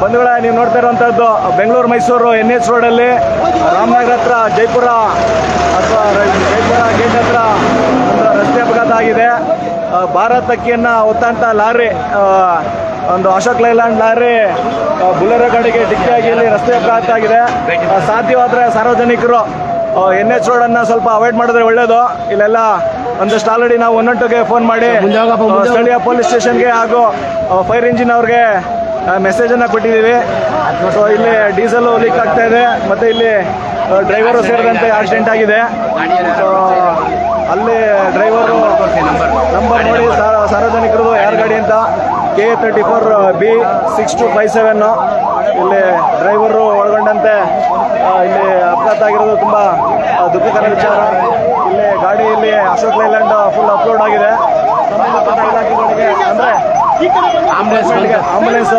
ಬಂಧುಗಳೇ, ನೀವು ನೋಡ್ತಾ ಇರುವಂತದ್ದು ಬೆಂಗಳೂರು ಮೈಸೂರು NH ರೋಡಲ್ಲಿ ರಾಮನಗರ ಹತ್ರ ಜೈಪುರ ಅಥವಾ ಜೈಪುರ ಗೇಟ್ ಹತ್ರ ಒಂದು ರಸ್ತೆ ಅಪಘಾತ ಆಗಿದೆ. ಭಾರತ್ ಅಕ್ಕಿಯನ್ನು ಹೊತ್ತಂತ ಲಾರಿ, ಒಂದು ಅಶೋಕ್ ಲೈಲ್ಯಾಂಡ್ ಲಾರಿ ಬುಲೆರೋ ಗಾಡಿಗೆ ಡಿಕ್ಕಿಯಾಗಿ ಇಲ್ಲಿ ರಸ್ತೆ ಅಪಘಾತ ಆಗಿದೆ. ಸಾಧ್ಯವಾದರೆ ಸಾರ್ವಜನಿಕರು NH ರೋಡನ್ನು ಸ್ವಲ್ಪ ಅವಾಯ್ಡ್ ಮಾಡಿದ್ರೆ ಒಳ್ಳೆಯದು. ಇಲ್ಲೆಲ್ಲ ಒಂದಷ್ಟು ಆಲ್ರೆಡಿ ನಾವು 112ಗೆ ಫೋನ್ ಮಾಡಿ ಸ್ಥಳೀಯ ಪೊಲೀಸ್ ಸ್ಟೇಷನ್ಗೆ ಹಾಗೂ ಫೈರ್ ಇಂಜಿನ್ ಅವ್ರಿಗೆ ಮೆಸೇಜನ್ನು ಕೊಟ್ಟಿದ್ದೀವಿ. ಸೊ ಇಲ್ಲಿ ಡೀಸೆಲ್ ಲೀಕ್ ಆಗ್ತಾ ಇದೆ, ಮತ್ತು ಇಲ್ಲಿ ಡ್ರೈವರು ಸೇರಿದಂತೆ ಆಕ್ಸಿಡೆಂಟ್ ಆಗಿದೆ. ಸೊ ಅಲ್ಲಿ ಡ್ರೈವರು ನಂಬರ್ ನೋಡಿ ಸಾರ್ವಜನಿಕರು ಯಾರ ಗಾಡಿ ಅಂತ K34B6257 ಇಲ್ಲಿ ಡ್ರೈವರು ಒಳಗೊಂಡಂತೆ ಇಲ್ಲಿ ಅಪಘಾತ ಆಗಿರೋದು ತುಂಬ ದುಃಖಕರ ವಿಚಾರ. ಇಲ್ಲಿ ಗಾಡಿಯಲ್ಲಿ ಅಶೋಕ್ ಲೈಲ್ಯಾಂಡ್ ಫುಲ್ ಅಪ್ಲೋಡ್ ಆಗಿದೆ. ಅಂದರೆ ಆಂಬುಲೆನ್ಸ್